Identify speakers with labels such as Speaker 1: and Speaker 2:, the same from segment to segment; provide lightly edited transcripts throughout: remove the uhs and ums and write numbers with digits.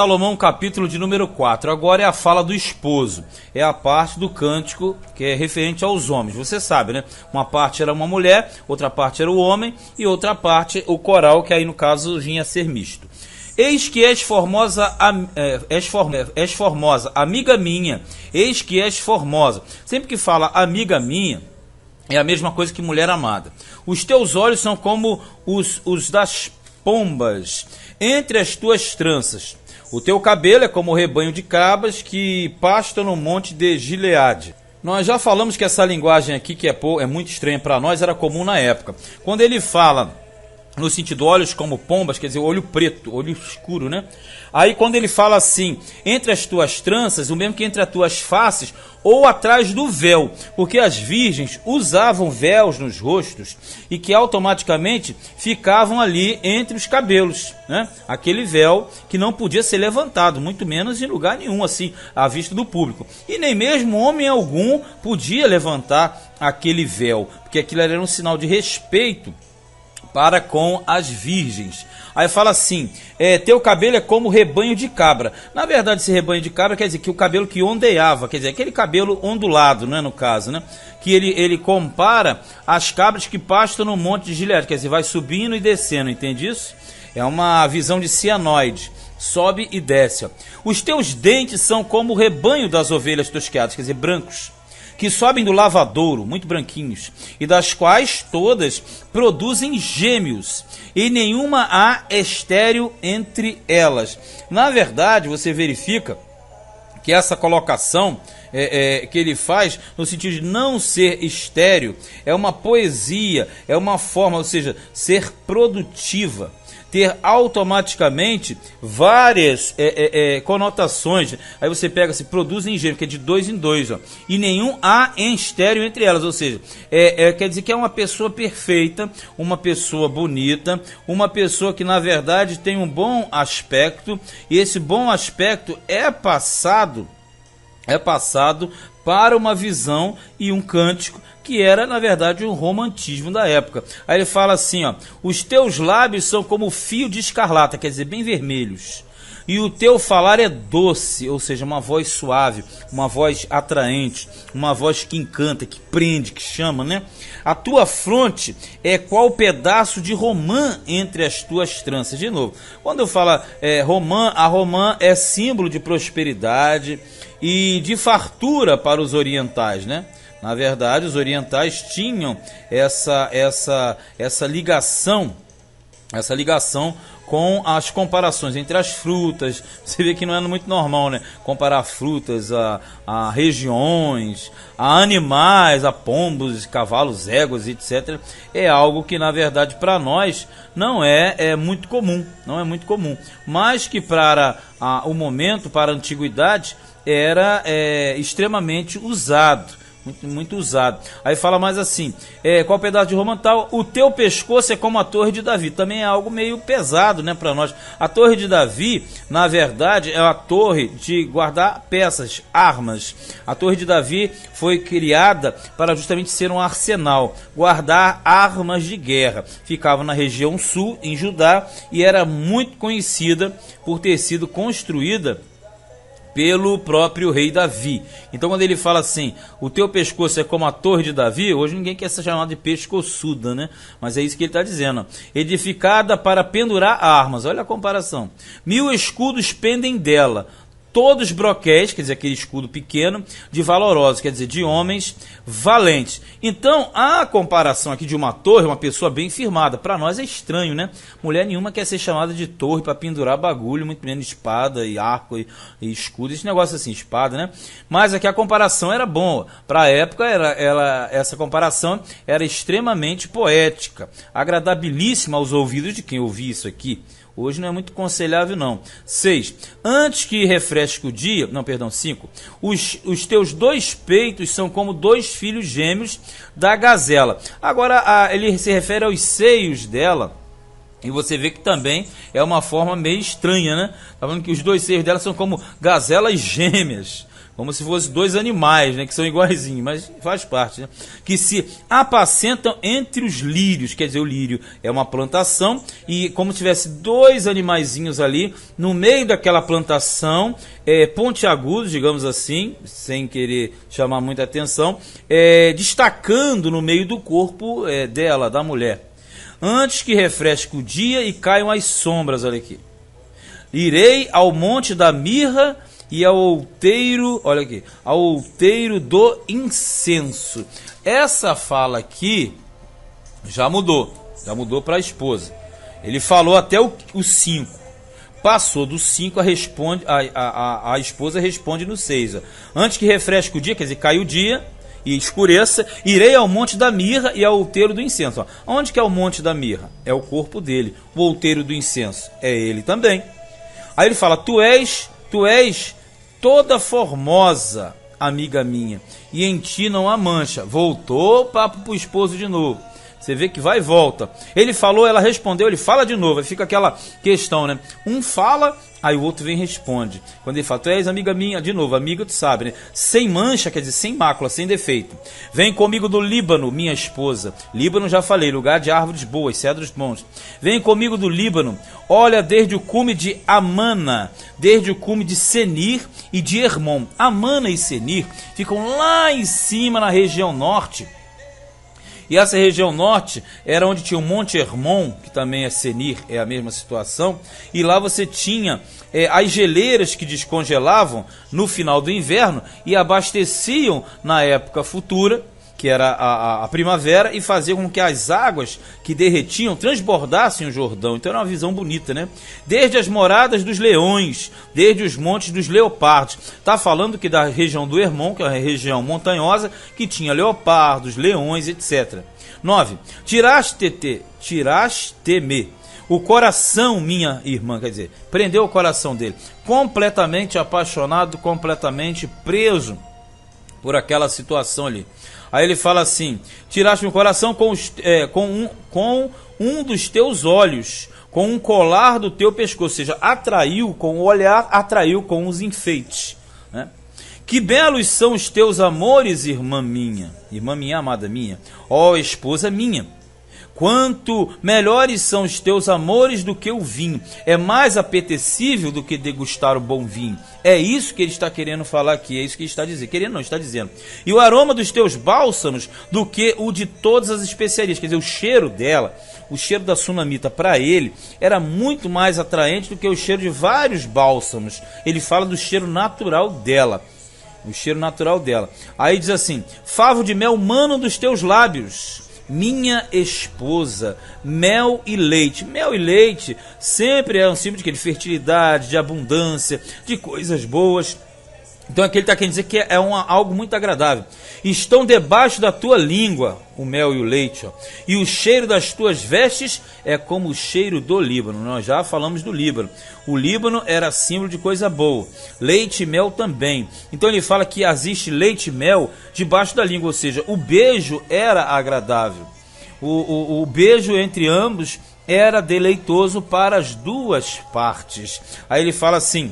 Speaker 1: Salomão, capítulo de número 4. Agora é a fala do esposo. É a parte do cântico que é referente aos homens. Você sabe, né? Uma parte era uma mulher, outra parte era o homem e outra parte o coral, que aí no caso vinha a ser misto. Eis que és formosa, és formosa, amiga minha. Eis que és formosa. Sempre que fala amiga minha, é a mesma coisa que mulher amada. Os teus olhos são como os das pombas entre as tuas tranças. O teu cabelo é como o rebanho de cabras que pastam no monte de Gileade. Nós já falamos que essa linguagem aqui, que é muito estranha para nós, era comum na época. Quando ele fala no sentido olhos como pombas, quer dizer, olho preto, olho escuro, né? Aí quando ele fala assim, entre as tuas tranças, o mesmo que entre as tuas faces, ou atrás do véu, porque as virgens usavam véus nos rostos e que automaticamente ficavam ali entre os cabelos, né? Aquele véu que não podia ser levantado, muito menos em lugar nenhum, assim, à vista do público. E nem mesmo homem algum podia levantar aquele véu, porque aquilo era um sinal de respeito para com as virgens. Aí fala assim, teu cabelo é como rebanho de cabra. Na verdade, esse rebanho de cabra quer dizer que o cabelo que ondeava, quer dizer, aquele cabelo ondulado, né, no caso, né? Que ele compara as cabras que pastam no monte de Gileade, quer dizer, vai subindo e descendo, entende isso? É uma visão de cianoide, sobe e desce. Ó. Os teus dentes são como o rebanho das ovelhas tosqueadas, quer dizer, brancos, que sobem do lavadouro, muito branquinhos, e das quais todas produzem gêmeos, e nenhuma há estéril entre elas. Na verdade, você verifica que essa colocação que ele faz, no sentido de não ser estéril, é uma poesia, é uma forma, ou seja, ser produtiva, ter automaticamente várias conotações. Aí você pega, se produzem gêmeos, que é de 2 em 2, ó, e nenhum há em estéreo entre elas, ou seja, quer dizer que é uma pessoa perfeita, uma pessoa bonita, uma pessoa que na verdade tem um bom aspecto, e esse bom aspecto é passado para uma visão e um cântico que era, na verdade, um romantismo da época. Aí ele fala assim, ó, os teus lábios são como fio de escarlata, quer dizer, bem vermelhos, e o teu falar é doce, ou seja, uma voz suave, uma voz atraente, uma voz que encanta, que prende, que chama, né? A tua fronte é qual pedaço de romã entre as tuas tranças. De novo, quando eu falo romã, a romã é símbolo de prosperidade e de fartura para os orientais, né? Na verdade, os orientais tinham essa ligação com as comparações entre as frutas. Você vê que não é muito normal, né? Comparar frutas a regiões, a animais, a pombos, cavalos, éguas, etc. É algo que, na verdade, para nós não é muito comum, não é muito comum. Mas que para o momento, para a antiguidade, era extremamente usado. Muito usado. Aí fala mais assim, qual pedaço de romã tal? O teu pescoço é como a torre de Davi. Também é algo meio pesado, né, para nós. A torre de Davi, na verdade, é a torre de guardar peças, armas. A torre de Davi foi criada para justamente ser um arsenal, guardar armas de guerra. Ficava na região sul, em Judá, e era muito conhecida por ter sido construída pelo próprio rei Davi. Então quando ele fala assim, o teu pescoço é como a torre de Davi, hoje ninguém quer ser chamado de pescoçuda, né? Mas é isso que ele está dizendo. Edificada para pendurar armas, olha a comparação. 1000 escudos pendem dela, todos broquéis, quer dizer, aquele escudo pequeno, de valorosos, quer dizer, de homens valentes. Então, a comparação aqui de uma torre, uma pessoa bem firmada, para nós é estranho, né? Mulher nenhuma quer ser chamada de torre para pendurar bagulho, muito menos espada e arco e escudo, esse negócio assim, espada, né? Mas aqui a comparação era boa. Para a época, essa comparação era extremamente poética, agradabilíssima aos ouvidos de quem ouvia isso aqui. Hoje não é muito aconselhável, não. 6. Antes que refresque o dia... Não, perdão, 5. Os teus 2 peitos são como 2 filhos gêmeos da gazela. Agora, ele se refere aos seios dela. E você vê que também é uma forma meio estranha, né? Tá falando que os 2 seios dela são como gazelas gêmeas. como se fossem dois animais, né, que são iguaizinhos, mas faz parte, né, que se apacentam entre os lírios, quer dizer, o lírio é uma plantação, e como se tivesse dois animaizinhos ali, no meio daquela plantação, pontiagudos, digamos assim, sem querer chamar muita atenção, destacando no meio do corpo dela, da mulher. Antes que refresque o dia e caiam as sombras, olha aqui. Irei ao monte da mirra e ao outeiro, olha aqui, ao outeiro do incenso. Essa fala aqui já mudou para a esposa. Ele falou até o 5. Passou do 5, a esposa responde no 6. Antes que refresque o dia, quer dizer, cai o dia e escureça, irei ao monte da mirra e ao outeiro do incenso. Onde que é o monte da mirra? É o corpo dele. O outeiro do incenso é ele também. Aí ele fala, tu és toda formosa, amiga minha, e em ti não há mancha. Voltou o papo pro esposo de novo. Você vê que vai e volta. Ele falou, ela respondeu, ele fala de novo. Aí fica aquela questão, né? Um fala, aí o outro vem e responde. Quando ele fala, tu és amiga minha, de novo, amiga tu sabe, né? Sem mancha, quer dizer, sem mácula, sem defeito. Vem comigo do Líbano, minha esposa. Líbano já falei, lugar de árvores boas, cedros bons. Vem comigo do Líbano. Olha, desde o cume de Amana, desde o cume de Senir e de Hermon. Amana e Senir ficam lá em cima na região norte. E essa região norte era onde tinha o Monte Hermon, que também é Senir, é a mesma situação. E lá você tinha as geleiras que descongelavam no final do inverno e abasteciam na época futura, que era a primavera, e faziam com que as águas que derretiam transbordassem o Jordão. Então era uma visão bonita, né? Desde as moradas dos leões, desde os montes dos leopardos. Está falando que da região do Hermon, que é uma região montanhosa, que tinha leopardos, leões, etc. 9. Tiraste-me o coração, minha irmã, quer dizer, prendeu o coração dele, completamente apaixonado, completamente preso por aquela situação ali. Aí ele fala assim, tiraste meu coração com um dos teus olhos, com um colar do teu pescoço, ou seja, atraiu com o olhar, atraiu com os enfeites, né? Que belos são os teus amores, irmã minha, amada minha, ó esposa minha. Quanto melhores são os teus amores do que o vinho, é mais apetecível do que degustar o bom vinho. É isso que ele está querendo falar aqui, é isso que ele está dizendo. Querendo não, está dizendo. E o aroma dos teus bálsamos do que o de todas as especiarias. Quer dizer, o cheiro dela, o cheiro da sunamita para ele, era muito mais atraente do que o cheiro de vários bálsamos. Ele fala do cheiro natural dela. O cheiro natural dela. Aí diz assim, favo de mel mano dos teus lábios, minha esposa, mel e leite. Mel e leite sempre é um símbolo de fertilidade, de abundância, de coisas boas. Então aqui ele está querendo dizer que é algo muito agradável. Estão debaixo da tua língua o mel e o leite, ó. E o cheiro das tuas vestes é como o cheiro do Líbano. Nós já falamos do Líbano. O Líbano era símbolo de coisa boa. Leite e mel também. Então ele fala que existe leite e mel debaixo da língua, ou seja, o beijo era agradável. O beijo entre ambos era deleitoso para as duas partes. Aí ele fala assim...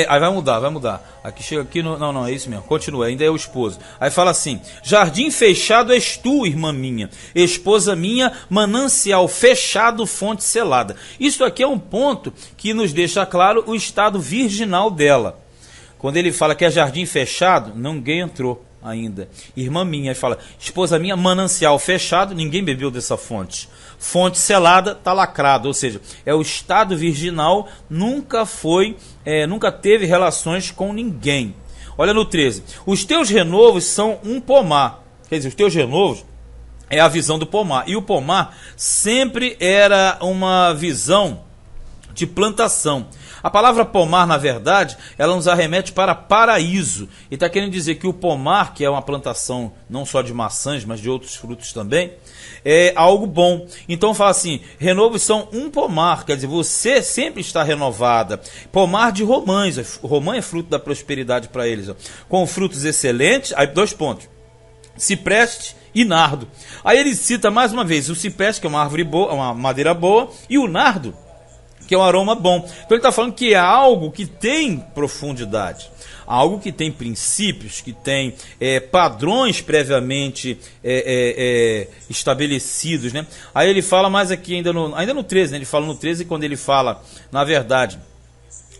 Speaker 1: aí vai mudar. Aqui chega aqui, não, é isso mesmo. Continua, ainda é o esposo. Aí fala assim: jardim fechado és tu, irmã minha, esposa minha, manancial fechado, fonte selada. Isso aqui é um ponto que nos deixa claro o estado virginal dela. Quando ele fala que é jardim fechado, ninguém entrou ainda. Irmã minha, ele fala, esposa minha, manancial fechado, ninguém bebeu dessa fonte. Fonte selada, está lacrado, ou seja, é o estado virginal, nunca teve relações com ninguém. Olha no 13, os teus renovos são um pomar, quer dizer, os teus renovos é a visão do pomar, e o pomar sempre era uma visão de plantação. A palavra pomar, na verdade, ela nos arremete para paraíso. E está querendo dizer que o pomar, que é uma plantação não só de maçãs, mas de outros frutos também, é algo bom. Então fala assim, renovos são um pomar, quer dizer, você sempre está renovada. Pomar de romãs, romã é fruto da prosperidade para eles, ó. Com frutos excelentes, aí 2 pontos, cipreste e nardo. Aí ele cita mais uma vez o cipreste, que é uma árvore boa, uma madeira boa, e o nardo, que é um aroma bom. Então ele está falando que é algo que tem profundidade, algo que tem princípios, que tem padrões previamente estabelecidos, né? Aí ele fala mais aqui ainda no 13, né? Ele fala no 13 quando ele fala, na verdade,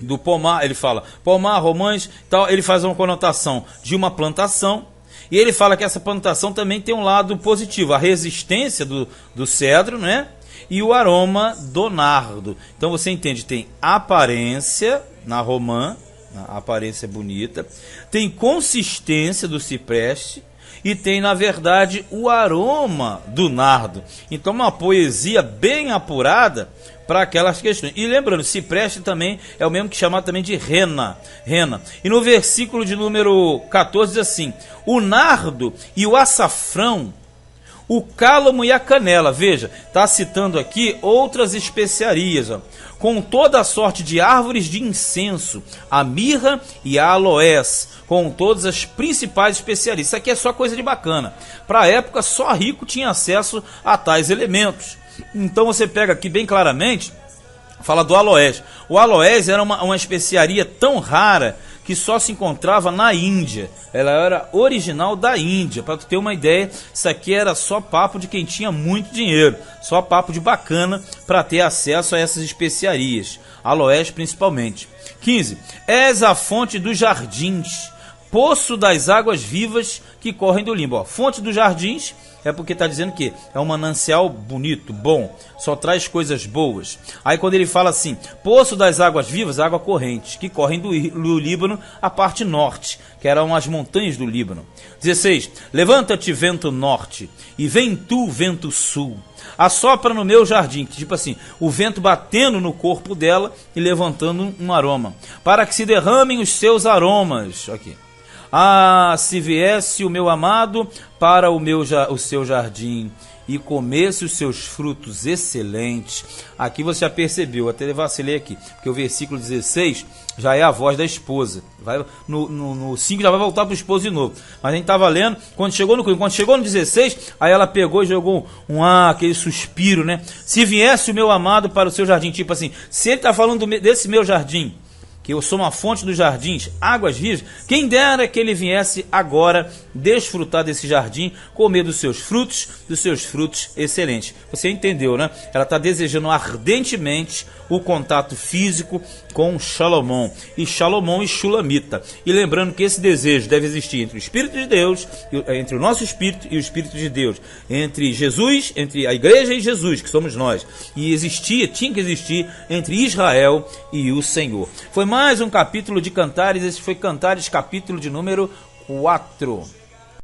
Speaker 1: do pomar, ele fala pomar, romães, tal, ele faz uma conotação de uma plantação, e ele fala que essa plantação também tem um lado positivo, a resistência do cedro, né? E o aroma do nardo. Então você entende, tem aparência na romã, a aparência bonita, tem consistência do cipreste e tem, na verdade, o aroma do nardo. Então uma poesia bem apurada para aquelas questões. E lembrando, cipreste também é o mesmo que chamar também de rena. E no versículo de número 14 diz assim: o nardo e o açafrão, o cálamo e a canela. Veja, está citando aqui outras especiarias, ó, com toda a sorte de árvores de incenso, a mirra e a aloés, com todas as principais especiarias. Isso aqui é só coisa de bacana. Para a época, só rico tinha acesso a tais elementos. Então você pega aqui bem claramente, fala do aloés. O aloés era uma especiaria tão rara que só se encontrava na Índia. Ela era original da Índia. Para tu ter uma ideia, isso aqui era só papo de quem tinha muito dinheiro, só papo de bacana para ter acesso a essas especiarias, aloés principalmente. 15. És a fonte dos jardins, poço das águas vivas que correm do limbo. Ó, fonte dos jardins é porque está dizendo que é um manancial bonito, bom, só traz coisas boas. Aí quando ele fala assim, poço das águas vivas, água corrente, que correm do Líbano, a parte norte, que eram as montanhas do Líbano. 16. Levanta-te, vento norte, e vem tu, vento sul, assopra no meu jardim, tipo assim, o vento batendo no corpo dela e levantando um aroma, para que se derramem os seus aromas. Aqui. Ah, se viesse o meu amado para o seu jardim e comesse os seus frutos excelentes. Aqui você já percebeu, até vacilei aqui, porque o versículo 16 já é a voz da esposa. No 5 já vai voltar para o esposo de novo. Mas a gente estava lendo, quando chegou no 16, aí ela pegou e jogou aquele suspiro, né? Se viesse o meu amado para o seu jardim, tipo assim, se ele está falando desse meu jardim, que eu sou uma fonte dos jardins, águas vivas, quem dera que ele viesse agora desfrutar desse jardim, comer dos seus frutos excelentes. Você entendeu, né? Ela está desejando ardentemente o contato físico com Salomão, e Salomão e Shulamita. E lembrando que esse desejo deve existir entre o Espírito de Deus, entre o nosso Espírito e o Espírito de Deus, entre Jesus, entre a igreja e Jesus, que somos nós. E tinha que existir entre Israel e o Senhor. Foi mais um capítulo de Cantares, esse foi Cantares, capítulo de número 4.